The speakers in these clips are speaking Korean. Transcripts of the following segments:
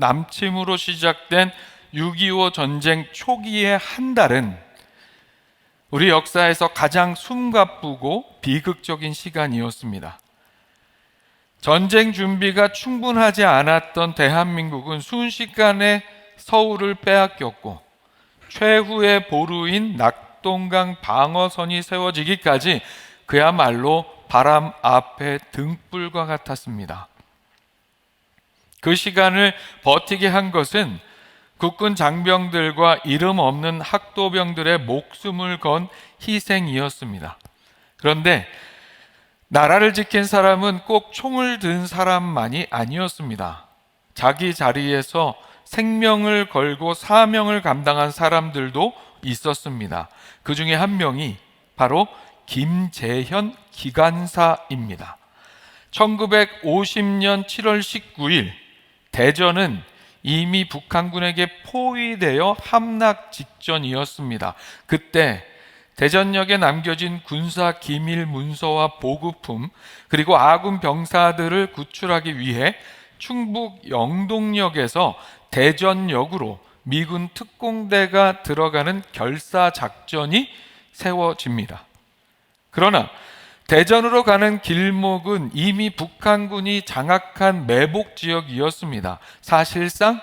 남침으로 시작된 6.25 전쟁 초기의 한 달은 우리 역사에서 가장 숨가쁘고 비극적인 시간이었습니다. 전쟁 준비가 충분하지 않았던 대한민국은 순식간에 서울을 빼앗겼고 최후의 보루인 낙동강 방어선이 세워지기까지 그야말로 바람 앞에 등불과 같았습니다. 그 시간을 버티게 한 것은 국군 장병들과 이름 없는 학도병들의 목숨을 건 희생이었습니다. 그런데 나라를 지킨 사람은 꼭 총을 든 사람만이 아니었습니다. 자기 자리에서 생명을 걸고 사명을 감당한 사람들도 있었습니다. 그 중에 한 명이 바로 김재현 기관사입니다. 1950년 7월 19일 대전은 이미 북한군에게 포위되어 함락 직전이었습니다. 그때 대전역에 남겨진 군사 기밀 문서와 보급품 그리고 아군 병사들을 구출하기 위해 충북 영동역에서 대전역으로 미군 특공대가 들어가는 결사작전이 세워집니다. 그러나 대전으로 가는 길목은 이미 북한군이 장악한 매복 지역이었습니다. 사실상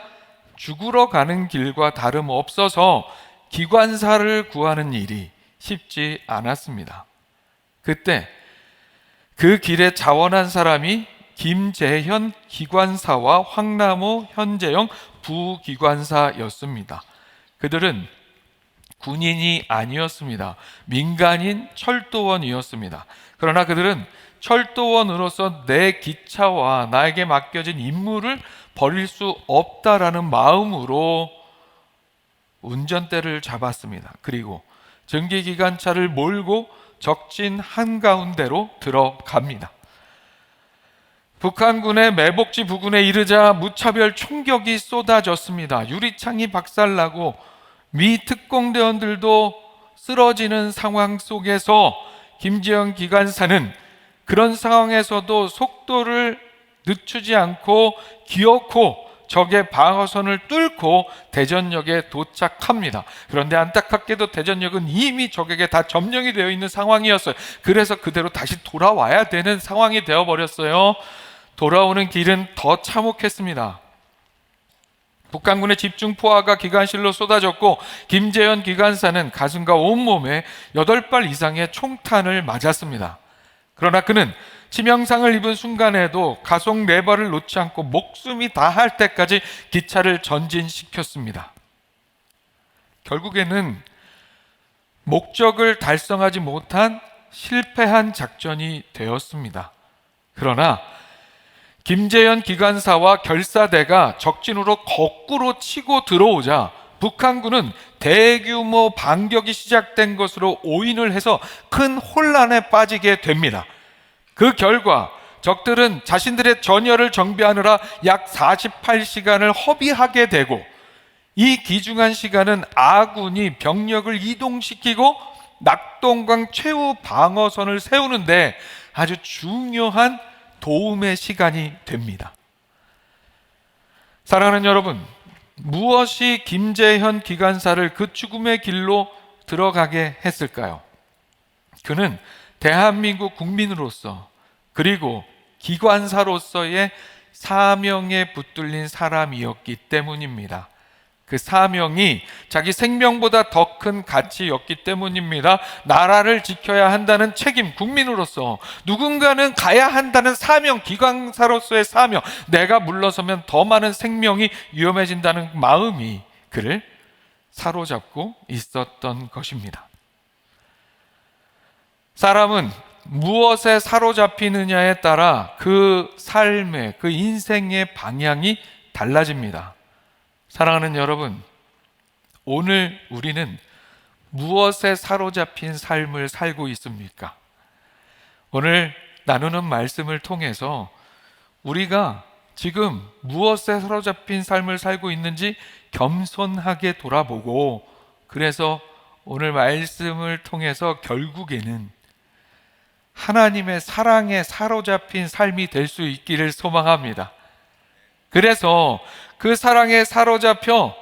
죽으러 가는 길과 다름없어서 기관사를 구하는 일이 쉽지 않았습니다. 그때 그 길에 자원한 사람이 김재현 기관사와 황남호, 현재영 부기관사였습니다. 그들은 군인이 아니었습니다. 민간인 철도원이었습니다. 그러나 그들은 철도원으로서 내 기차와 나에게 맡겨진 임무를 버릴 수 없다라는 마음으로 운전대를 잡았습니다. 그리고 전기기관차를 몰고 적진 한가운데로 들어갑니다. 북한군의 매복지 부근에 이르자 무차별 총격이 쏟아졌습니다. 유리창이 박살나고 미 특공대원들도 쓰러지는 상황 속에서 김재현 기관사는 그런 상황에서도 속도를 늦추지 않고 기어코 적의 방어선을 뚫고 대전역에 도착합니다. 그런데 안타깝게도 대전역은 이미 적에게 다 점령이 되어 있는 상황이었어요. 그래서 그대로 다시 돌아와야 되는 상황이 되어버렸어요. 돌아오는 길은 더 참혹했습니다. 북한군의 집중 포화가 기관실로 쏟아졌고 김재현 기관사는 가슴과 온몸에 8발 이상의 총탄을 맞았습니다. 그러나 그는 치명상을 입은 순간에도 가속 4발을 놓지 않고 목숨이 다할 때까지 기차를 전진시켰습니다. 결국에는 목적을 달성하지 못한 실패한 작전이 되었습니다. 그러나 김재현 기관사와 결사대가 적진으로 거꾸로 치고 들어오자 북한군은 대규모 반격이 시작된 것으로 오인을 해서 큰 혼란에 빠지게 됩니다. 그 결과 적들은 자신들의 전열을 정비하느라 약 48시간을 허비하게 되고 이 귀중한 시간은 아군이 병력을 이동시키고 낙동강 최후 방어선을 세우는데 아주 중요한 도움의 시간이 됩니다. 사랑하는 여러분, 무엇이 김재현 기관사를 그 죽음의 길로 들어가게 했을까요? 그는 대한민국 국민으로서 그리고 기관사로서의 사명에 붙들린 사람이었기 때문입니다. 그 사명이 자기 생명보다 더 큰 가치였기 때문입니다. 나라를 지켜야 한다는 책임, 국민으로서 누군가는 가야 한다는 사명, 기관사로서의 사명, 내가 물러서면 더 많은 생명이 위험해진다는 마음이 그를 사로잡고 있었던 것입니다. 사람은 무엇에 사로잡히느냐에 따라 그 삶의, 그 인생의 방향이 달라집니다. 사랑하는 여러분, 오늘 우리는 무엇에 사로잡힌 삶을 살고 있습니까? 오늘 나누는 말씀을 통해서 우리가 지금 무엇에 사로잡힌 삶을 살고 있는지 겸손하게 돌아보고, 그래서 오늘 말씀을 통해서 결국에는 하나님의 사랑에 사로잡힌 삶이 될 수 있기를 소망합니다. 그래서 그 사랑에 사로잡혀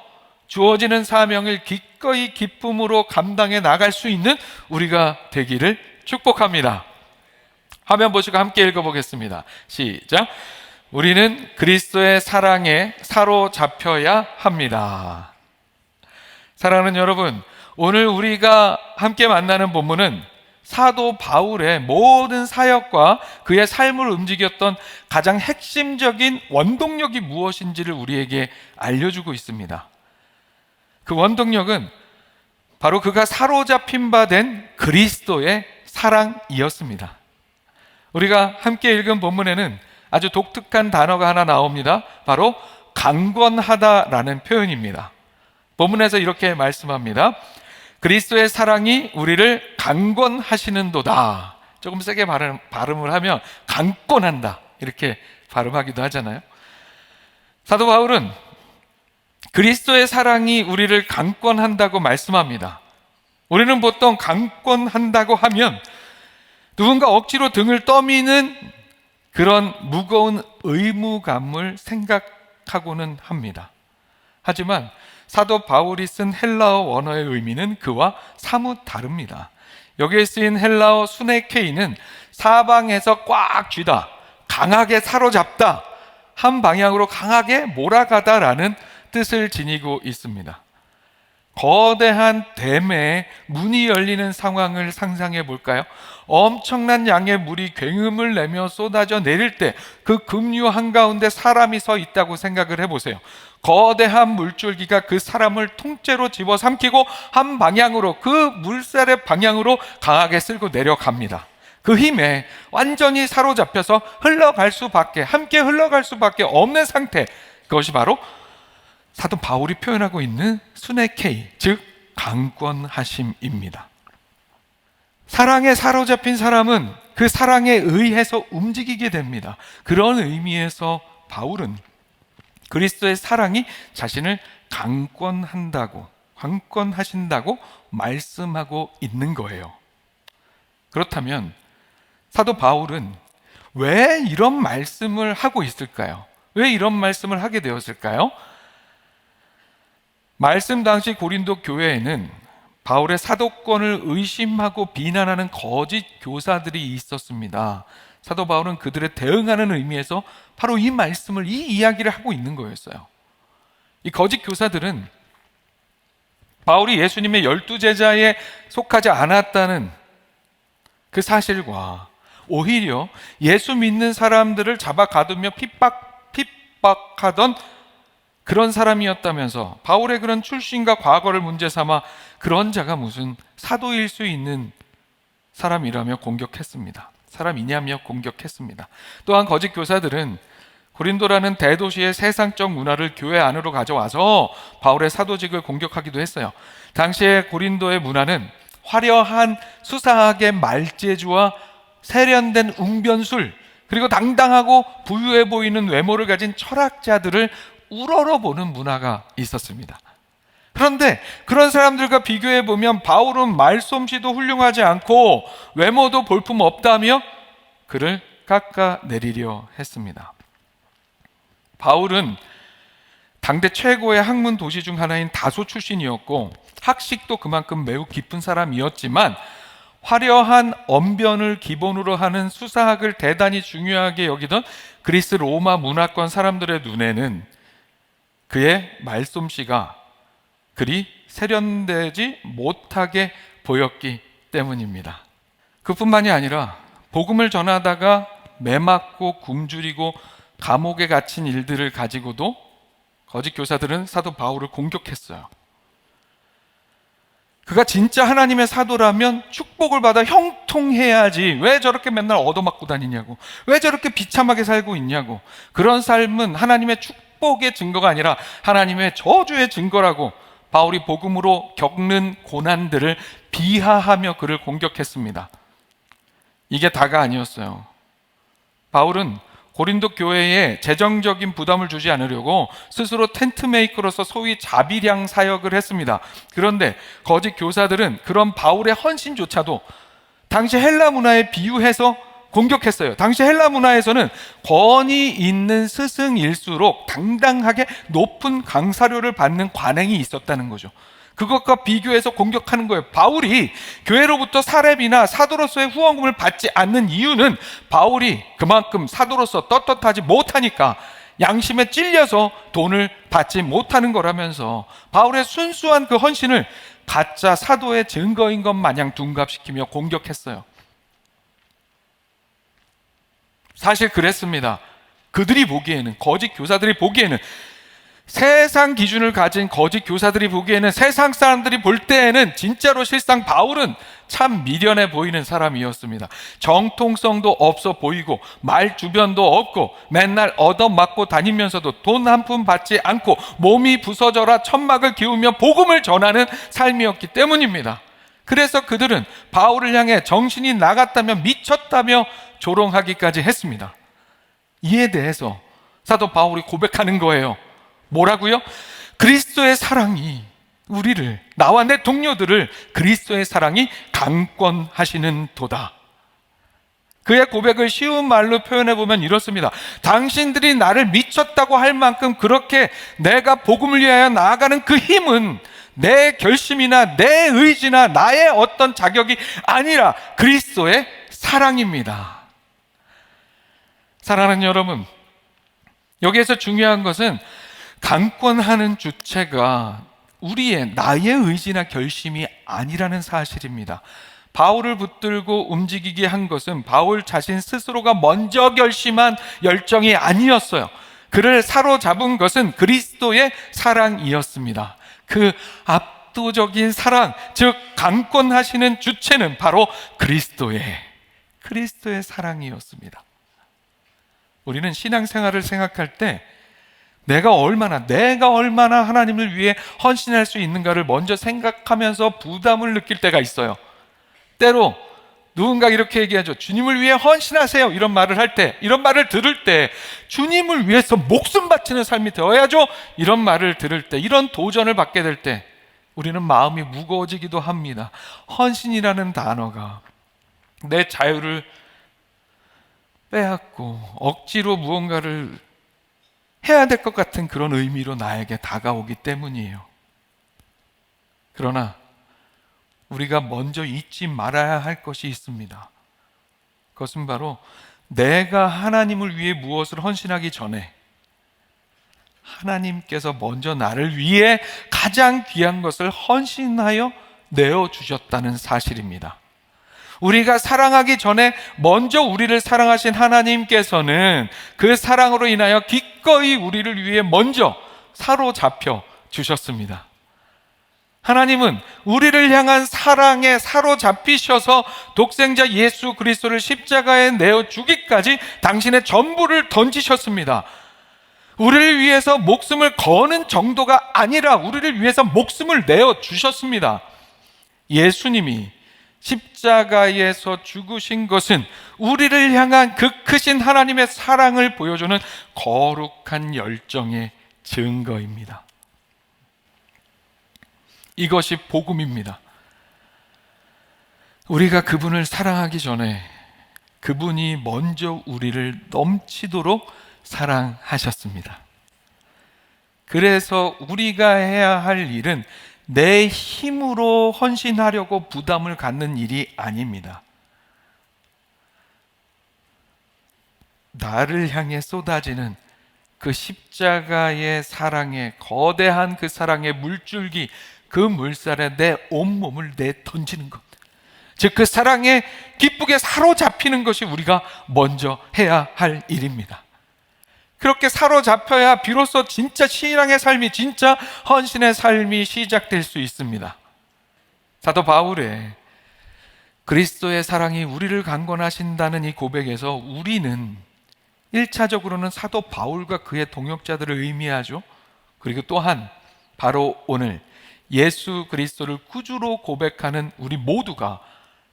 주어지는 사명을 기꺼이 기쁨으로 감당해 나갈 수 있는 우리가 되기를 축복합니다. 화면 보시고 함께 읽어보겠습니다. 시작. 우리는 그리스도의 사랑에 사로잡혀야 합니다. 사랑하는 여러분, 오늘 우리가 함께 만나는 본문은 사도 바울의 모든 사역과 그의 삶을 움직였던 가장 핵심적인 원동력이 무엇인지를 우리에게 알려주고 있습니다. 그 원동력은 바로 그가 사로잡힌 바 된 그리스도의 사랑이었습니다. 우리가 함께 읽은 본문에는 아주 독특한 단어가 하나 나옵니다. 바로 강권하다라는 표현입니다. 본문에서 이렇게 말씀합니다. 그리스도의 사랑이 우리를 강권하시는도다. 조금 세게 발음을 하면 강권한다 이렇게 발음하기도 하잖아요. 사도 바울은 그리스도의 사랑이 우리를 강권한다고 말씀합니다. 우리는 보통 강권한다고 하면 누군가 억지로 등을 떠미는 그런 무거운 의무감을 생각하고는 합니다. 하지만 사도 바울이 쓴 헬라어 원어의 의미는 그와 사뭇 다릅니다. 여기에 쓰인 헬라어 수네케이는 사방에서 꽉 쥐다, 강하게 사로잡다, 한 방향으로 강하게 몰아가다라는 뜻을 지니고 있습니다. 거대한 댐에 문이 열리는 상황을 상상해 볼까요? 엄청난 양의 물이 굉음을 내며 쏟아져 내릴 때 그 급류 한가운데 사람이 서 있다고 생각을 해보세요. 거대한 물줄기가 그 사람을 통째로 집어삼키고 한 방향으로, 그 물살의 방향으로 강하게 쓸고 내려갑니다. 그 힘에 완전히 사로잡혀서 함께 흘러갈 수밖에 없는 상태, 그것이 바로 사도 바울이 표현하고 있는 수네케이, 즉 강권하심입니다. 사랑에 사로잡힌 사람은 그 사랑에 의해서 움직이게 됩니다. 그런 의미에서 바울은 그리스도의 사랑이 자신을 강권하신다고 말씀하고 있는 거예요. 그렇다면 사도 바울은 왜 이런 말씀을 하고 있을까요? 왜 이런 말씀을 하게 되었을까요? 말씀 당시 고린도 교회에는 바울의 사도권을 의심하고 비난하는 거짓 교사들이 있었습니다. 사도 바울은 그들에 대응하는 의미에서 바로 이 말씀을, 이 이야기를 하고 있는 거였어요. 이 거짓 교사들은 바울이 예수님의 12제자에 속하지 않았다는 그 사실과 오히려 예수 믿는 사람들을 잡아 가두며 핍박하던 그런 사람이었다면서 바울의 그런 출신과 과거를 문제 삼아 그런 자가 무슨 사도일 수 있는 사람이냐며 공격했습니다. 또한 거짓 교사들은 고린도라는 대도시의 세상적 문화를 교회 안으로 가져와서 바울의 사도직을 공격하기도 했어요. 당시의 고린도의 문화는 화려한 수사학의 말재주와 세련된 웅변술, 그리고 당당하고 부유해 보이는 외모를 가진 철학자들을 우러러보는 문화가 있었습니다. 그런데 그런 사람들과 비교해 보면 바울은 말솜씨도 훌륭하지 않고 외모도 볼품 없다며 그를 깎아내리려 했습니다. 바울은 당대 최고의 학문 도시 중 하나인 다소 출신이었고 학식도 그만큼 매우 깊은 사람이었지만 화려한 언변을 기본으로 하는 수사학을 대단히 중요하게 여기던 그리스 로마 문화권 사람들의 눈에는 그의 말솜씨가 그리 세련되지 못하게 보였기 때문입니다. 그뿐만이 아니라 복음을 전하다가 매맞고 굶주리고 감옥에 갇힌 일들을 가지고도 거짓 교사들은 사도 바울을 공격했어요. 그가 진짜 하나님의 사도라면 축복을 받아 형통해야지 왜 저렇게 맨날 얻어맞고 다니냐고, 왜 저렇게 비참하게 살고 있냐고, 그런 삶은 하나님의 축복의 증거가 아니라 하나님의 저주의 증거라고 바울이 복음으로 겪는 고난들을 비하하며 그를 공격했습니다. 이게 다가 아니었어요. 바울은 고린도 교회에 재정적인 부담을 주지 않으려고 스스로 텐트 메이커로서 소위 자비량 사역을 했습니다. 그런데 거짓 교사들은 그런 바울의 헌신조차도 당시 헬라 문화에 비유해서 공격했어요. 당시 헬라 문화에서는 권위 있는 스승일수록 당당하게 높은 강사료를 받는 관행이 있었다는 거죠. 그것과 비교해서 공격하는 거예요. 바울이 교회로부터 사렙이나 사도로서의 후원금을 받지 않는 이유는 바울이 그만큼 사도로서 떳떳하지 못하니까, 양심에 찔려서 돈을 받지 못하는 거라면서 바울의 순수한 그 헌신을 가짜 사도의 증거인 것 마냥 둔갑시키며 공격했어요. 사실 그랬습니다. 그들이 보기에는, 거짓 교사들이 보기에는, 세상 기준을 가진 거짓 교사들이 보기에는, 세상 사람들이 볼 때에는 진짜로 실상 바울은 참 미련해 보이는 사람이었습니다. 정통성도 없어 보이고 말 주변도 없고 맨날 얻어맞고 다니면서도 돈 한 푼 받지 않고 몸이 부서져라 천막을 기우며 복음을 전하는 삶이었기 때문입니다. 그래서 그들은 바울을 향해 정신이 나갔다며 미쳤다며 조롱하기까지 했습니다. 이에 대해서 사도 바울이 고백하는 거예요. 뭐라고요? 그리스도의 사랑이 우리를, 나와 내 동료들을 그리스도의 사랑이 강권하시는 도다. 그의 고백을 쉬운 말로 표현해 보면 이렇습니다. 당신들이 나를 미쳤다고 할 만큼 그렇게 내가 복음을 위하여 나아가는 그 힘은 내 결심이나 내 의지나 나의 어떤 자격이 아니라 그리스도의 사랑입니다. 사랑하는 여러분, 여기에서 중요한 것은 강권하는 주체가 우리의, 나의 의지나 결심이 아니라는 사실입니다. 바울을 붙들고 움직이게 한 것은 바울 자신 스스로가 먼저 결심한 열정이 아니었어요. 그를 사로잡은 것은 그리스도의 사랑이었습니다. 그 압도적인 사랑, 즉 강권하시는 주체는 바로 그리스도의 사랑이었습니다. 우리는 신앙생활을 생각할 때 내가 얼마나 하나님을 위해 헌신할 수 있는가를 먼저 생각하면서 부담을 느낄 때가 있어요. 때로 누군가 이렇게 얘기하죠. 주님을 위해 헌신하세요. 이런 말을 들을 때, 주님을 위해서 목숨 바치는 삶이 되어야죠. 이런 말을 들을 때, 이런 도전을 받게 될 때 우리는 마음이 무거워지기도 합니다. 헌신이라는 단어가 내 자유를 빼앗고 억지로 무언가를 해야 될 것 같은 그런 의미로 나에게 다가오기 때문이에요. 그러나 우리가 먼저 잊지 말아야 할 것이 있습니다. 그것은 바로 내가 하나님을 위해 무엇을 헌신하기 전에 하나님께서 먼저 나를 위해 가장 귀한 것을 헌신하여 내어주셨다는 사실입니다. 우리가 사랑하기 전에 먼저 우리를 사랑하신 하나님께서는 그 사랑으로 인하여 기꺼이 우리를 위해 먼저 사로잡혀 주셨습니다. 하나님은 우리를 향한 사랑에 사로잡히셔서 독생자 예수 그리스도를 십자가에 내어주기까지 당신의 전부를 던지셨습니다. 우리를 위해서 목숨을 거는 정도가 아니라 우리를 위해서 목숨을 내어주셨습니다. 예수님이 십자가에서 죽으신 것은 우리를 향한 그 크신 하나님의 사랑을 보여주는 거룩한 열정의 증거입니다. 이것이 복음입니다. 우리가 그분을 사랑하기 전에 그분이 먼저 우리를 넘치도록 사랑하셨습니다. 그래서 우리가 해야 할 일은 내 힘으로 헌신하려고 부담을 갖는 일이 아닙니다. 나를 향해 쏟아지는 그 십자가의 사랑의 거대한 그 사랑의 물줄기, 그 물살에 내 온몸을 내던지는 것, 즉 그 사랑에 기쁘게 사로잡히는 것이 우리가 먼저 해야 할 일입니다. 그렇게 사로잡혀야 비로소 진짜 신앙의 삶이, 진짜 헌신의 삶이 시작될 수 있습니다. 사도 바울의 그리스도의 사랑이 우리를 강권하신다는 이 고백에서 우리는 1차적으로는 사도 바울과 그의 동역자들을 의미하죠. 그리고 또한 바로 오늘 예수 그리스도를 구주로 고백하는 우리 모두가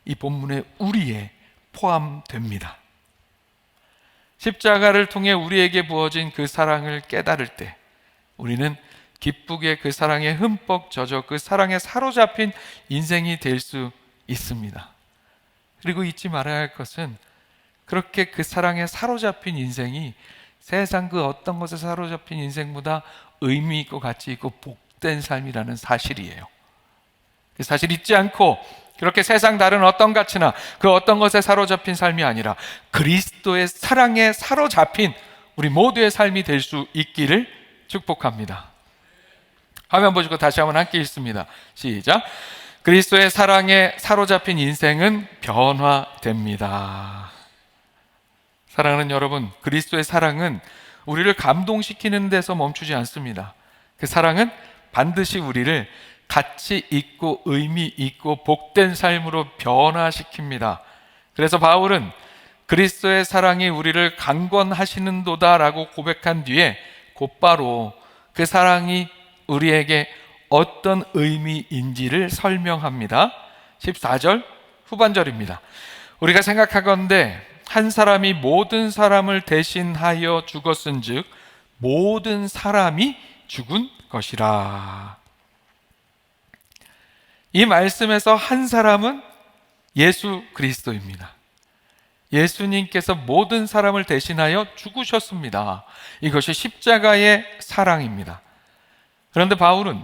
이 본문의 우리에 포함됩니다. 십자가를 통해 우리에게 부어진 그 사랑을 깨달을 때 우리는 기쁘게 그 사랑에 흠뻑 젖어 그 사랑에 사로잡힌 인생이 될 수 있습니다. 그리고 잊지 말아야 할 것은 그렇게 그 사랑에 사로잡힌 인생이 세상 그 어떤 것에 사로잡힌 인생보다 의미 있고 가치 있고 복된 삶이라는 사실이에요. 그 사실 잊지 않고 그렇게 세상 다른 어떤 가치나 그 어떤 것에 사로잡힌 삶이 아니라 그리스도의 사랑에 사로잡힌 우리 모두의 삶이 될 수 있기를 축복합니다. 화면 보시고 다시 한번 함께 읽습니다. 시작. 그리스도의 사랑에 사로잡힌 인생은 변화됩니다. 사랑하는 여러분, 그리스도의 사랑은 우리를 감동시키는 데서 멈추지 않습니다. 그 사랑은 반드시 우리를 가치 있고 의미 있고 복된 삶으로 변화시킵니다. 그래서 바울은 그리스도의 사랑이 우리를 강권하시는도다라고 고백한 뒤에 곧바로 그 사랑이 우리에게 어떤 의미인지를 설명합니다. 14절 후반절입니다. 우리가 생각하건대 한 사람이 모든 사람을 대신하여 죽었은즉 모든 사람이 죽은 것이라. 이 말씀에서 한 사람은 예수 그리스도입니다. 예수님께서 모든 사람을 대신하여 죽으셨습니다. 이것이 십자가의 사랑입니다. 그런데 바울은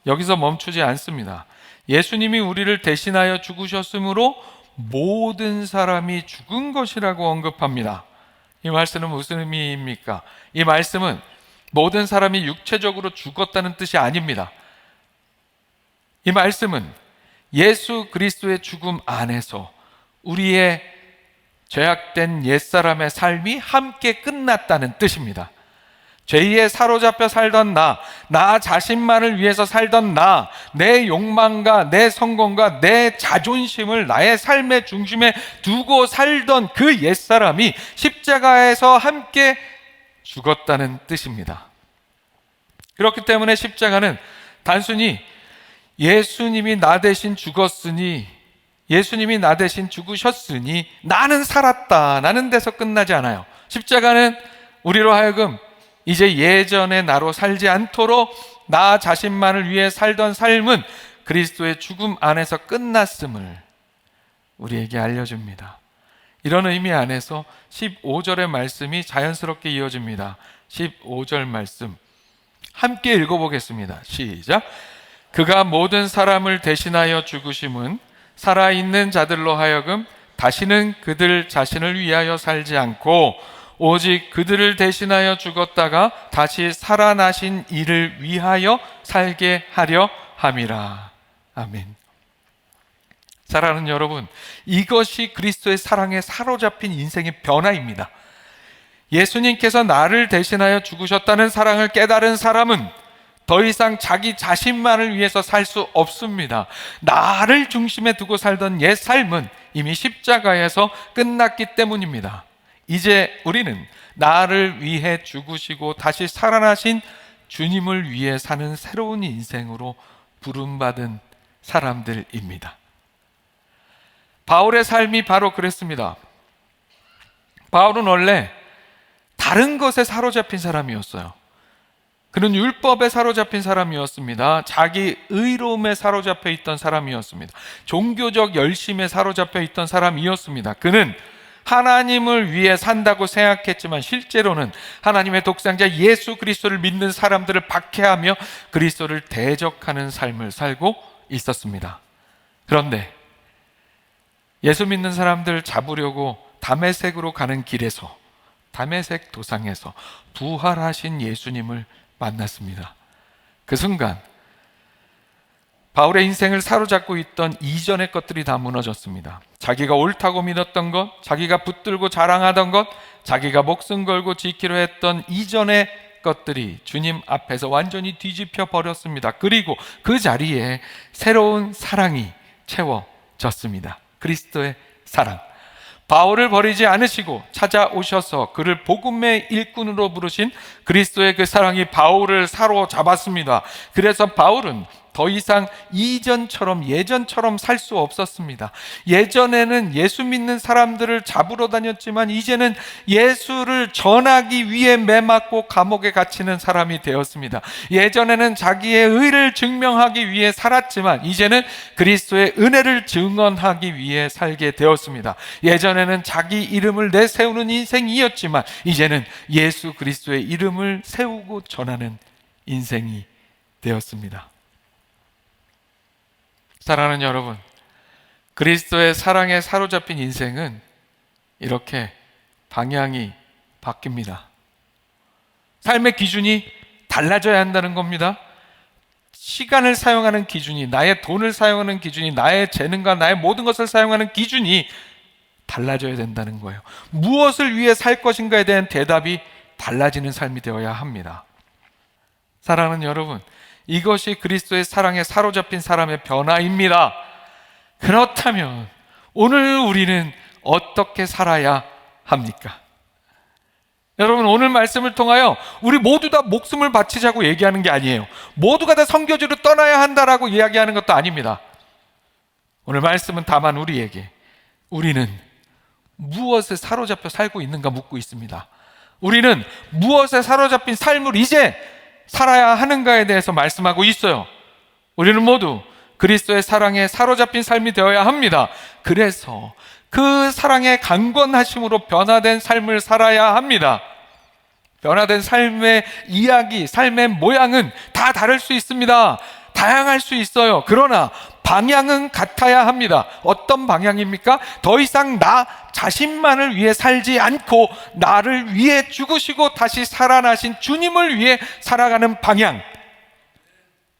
여기서 멈추지 않습니다. 예수님이 우리를 대신하여 죽으셨으므로 모든 사람이 죽은 것이라고 언급합니다. 이 말씀은 무슨 의미입니까? 이 말씀은 모든 사람이 육체적으로 죽었다는 뜻이 아닙니다. 이 말씀은 예수 그리스도의 죽음 안에서 우리의 죄악된 옛사람의 삶이 함께 끝났다는 뜻입니다. 죄에 사로잡혀 살던 나 자신만을 위해서 살던 내 욕망과 내 성공과 내 자존심을 나의 삶의 중심에 두고 살던 그 옛사람이 십자가에서 함께 죽었다는 뜻입니다. 그렇기 때문에 십자가는 단순히 예수님이 나 대신 죽었으니, 예수님이 나 대신 죽으셨으니 나는 살았다, 나는 데서 끝나지 않아요. 십자가는 우리로 하여금 이제 예전의 나로 살지 않도록 나 자신만을 위해 살던 삶은 그리스도의 죽음 안에서 끝났음을 우리에게 알려줍니다. 이런 의미 안에서 15절의 말씀이 자연스럽게 이어집니다. 15절 말씀 함께 읽어보겠습니다. 시작. 그가 모든 사람을 대신하여 죽으심은 살아있는 자들로 하여금 다시는 그들 자신을 위하여 살지 않고 오직 그들을 대신하여 죽었다가 다시 살아나신 이를 위하여 살게 하려 함이라. 아멘. 사랑하는 여러분, 이것이 그리스도의 사랑에 사로잡힌 인생의 변화입니다. 예수님께서 나를 대신하여 죽으셨다는 사랑을 깨달은 사람은 더 이상 자기 자신만을 위해서 살 수 없습니다. 나를 중심에 두고 살던 옛 삶은 이미 십자가에서 끝났기 때문입니다. 이제 우리는 나를 위해 죽으시고 다시 살아나신 주님을 위해 사는 새로운 인생으로 부름받은 사람들입니다. 바울의 삶이 바로 그랬습니다. 바울은 원래 다른 것에 사로잡힌 사람이었어요. 그는 율법에 사로잡힌 사람이었습니다. 자기 의로움에 사로잡혀 있던 사람이었습니다. 종교적 열심에 사로잡혀 있던 사람이었습니다. 그는 하나님을 위해 산다고 생각했지만 실제로는 하나님의 독생자 예수 그리스도를 믿는 사람들을 박해하며 그리스도를 대적하는 삶을 살고 있었습니다. 그런데 예수 믿는 사람들 잡으려고 다메섹으로 가는 길에서, 다메섹 도상에서 부활하신 예수님을 만났습니다. 그 순간 바울의 인생을 사로잡고 있던 이전의 것들이 다 무너졌습니다. 자기가 옳다고 믿었던 것, 자기가 붙들고 자랑하던 것, 자기가 목숨 걸고 지키려 했던 이전의 것들이 주님 앞에서 완전히 뒤집혀 버렸습니다. 그리고 그 자리에 새로운 사랑이 채워졌습니다. 그리스도의 사랑. 바울을 버리지 않으시고 찾아오셔서 그를 복음의 일꾼으로 부르신 그리스도의 그 사랑이 바울을 사로잡았습니다. 그래서 바울은 더 이상 예전처럼 살 수 없었습니다. 예전에는 예수 믿는 사람들을 잡으러 다녔지만 이제는 예수를 전하기 위해 매맞고 감옥에 갇히는 사람이 되었습니다. 예전에는 자기의 의를 증명하기 위해 살았지만 이제는 그리스도의 은혜를 증언하기 위해 살게 되었습니다. 예전에는 자기 이름을 내세우는 인생이었지만 이제는 예수 그리스도의 이름을 세우고 전하는 인생이 되었습니다. 사랑하는 여러분, 그리스도의 사랑에 사로잡힌 인생은 이렇게 방향이 바뀝니다. 삶의 기준이 달라져야 한다는 겁니다. 시간을 사용하는 기준이, 나의 돈을 사용하는 기준이, 나의 재능과 나의 모든 것을 사용하는 기준이 달라져야 된다는 거예요. 무엇을 위해 살 것인가에 대한 대답이 달라지는 삶이 되어야 합니다. 사랑하는 여러분, 이것이 그리스도의 사랑에 사로잡힌 사람의 변화입니다. 그렇다면 오늘 우리는 어떻게 살아야 합니까? 여러분, 오늘 말씀을 통하여 우리 모두 다 목숨을 바치자고 얘기하는 게 아니에요. 모두가 다 선교지로 떠나야 한다라고 이야기하는 것도 아닙니다. 오늘 말씀은 다만 우리에게 우리는 무엇에 사로잡혀 살고 있는가 묻고 있습니다. 우리는 무엇에 사로잡힌 삶을 이제 살아야 하는가에 대해서 말씀하고 있어요. 우리는 모두 그리스도의 사랑에 사로잡힌 삶이 되어야 합니다. 그래서 그 사랑의 강권하심으로 변화된 삶을 살아야 합니다. 변화된 삶의 이야기, 삶의 모양은 다 다를 수 있습니다. 다양할 수 있어요. 그러나 방향은 같아야 합니다. 어떤 방향입니까? 더 이상 나 자신만을 위해 살지 않고 나를 위해 죽으시고 다시 살아나신 주님을 위해 살아가는 방향,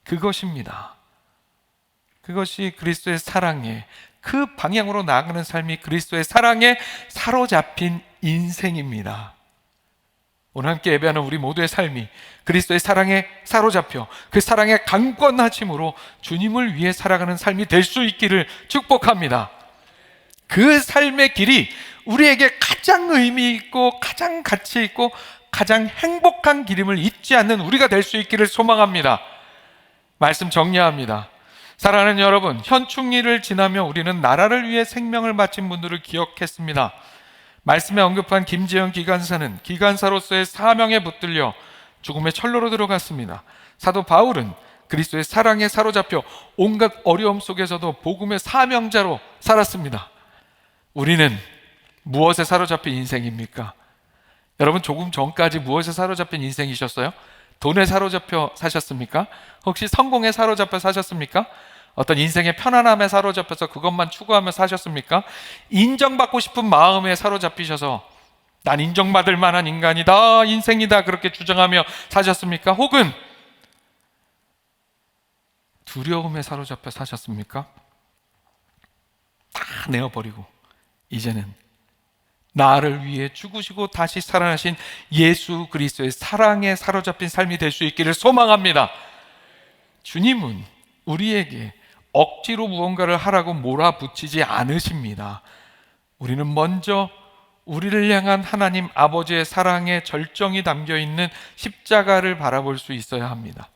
그것입니다. 그것이 그리스도의 사랑에, 그 방향으로 나아가는 삶이 그리스도의 사랑에 사로잡힌 인생입니다. 오늘 함께 예배하는 우리 모두의 삶이 그리스도의 사랑에 사로잡혀 그 사랑의 강권하심으로 주님을 위해 살아가는 삶이 될 수 있기를 축복합니다. 그 삶의 길이 우리에게 가장 의미 있고 가장 가치 있고 가장 행복한 길임을 잊지 않는 우리가 될 수 있기를 소망합니다. 말씀 정리합니다. 사랑하는 여러분, 현충일을 지나며 우리는 나라를 위해 생명을 바친 분들을 기억했습니다. 말씀에 언급한 김재현 기관사는 기관사로서의 사명에 붙들려 죽음의 철로로 들어갔습니다. 사도 바울은 그리스도의 사랑에 사로잡혀 온갖 어려움 속에서도 복음의 사명자로 살았습니다. 우리는 무엇에 사로잡힌 인생입니까? 여러분, 조금 전까지 무엇에 사로잡힌 인생이셨어요? 돈에 사로잡혀 사셨습니까? 혹시 성공에 사로잡혀 사셨습니까? 어떤 인생의 편안함에 사로잡혀서 그것만 추구하며 사셨습니까? 인정받고 싶은 마음에 사로잡히셔서 난 인정받을 만한 인간이다, 인생이다, 그렇게 주장하며 사셨습니까? 혹은 두려움에 사로잡혀 사셨습니까? 다 내어버리고 이제는 나를 위해 죽으시고 다시 살아나신 예수 그리스도의 사랑에 사로잡힌 삶이 될 수 있기를 소망합니다. 주님은 우리에게 억지로 무언가를 하라고 몰아붙이지 않으십니다. 우리는 먼저 우리를 향한 하나님 아버지의 사랑의 절정이 담겨있는 십자가를 바라볼 수 있어야 합니다.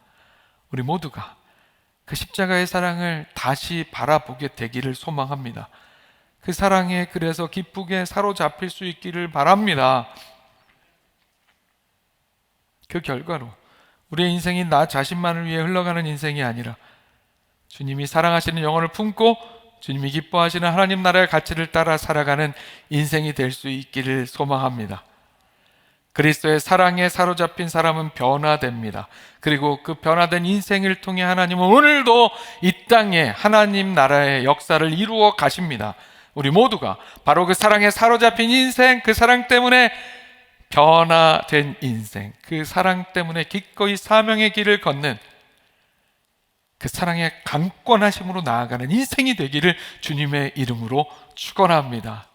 우리 모두가 그 십자가의 사랑을 다시 바라보게 되기를 소망합니다. 그 사랑에 그래서 기쁘게 사로잡힐 수 있기를 바랍니다. 그 결과로 우리의 인생이 나 자신만을 위해 흘러가는 인생이 아니라 주님이 사랑하시는 영혼을 품고 주님이 기뻐하시는 하나님 나라의 가치를 따라 살아가는 인생이 될 수 있기를 소망합니다. 그리스도의 사랑에 사로잡힌 사람은 변화됩니다. 그리고 그 변화된 인생을 통해 하나님은 오늘도 이 땅에 하나님 나라의 역사를 이루어 가십니다. 우리 모두가 바로 그 사랑에 사로잡힌 인생, 그 사랑 때문에 변화된 인생, 그 사랑 때문에 기꺼이 사명의 길을 걷는 그 사랑의 강권하심으로 나아가는 인생이 되기를 주님의 이름으로 축원합니다.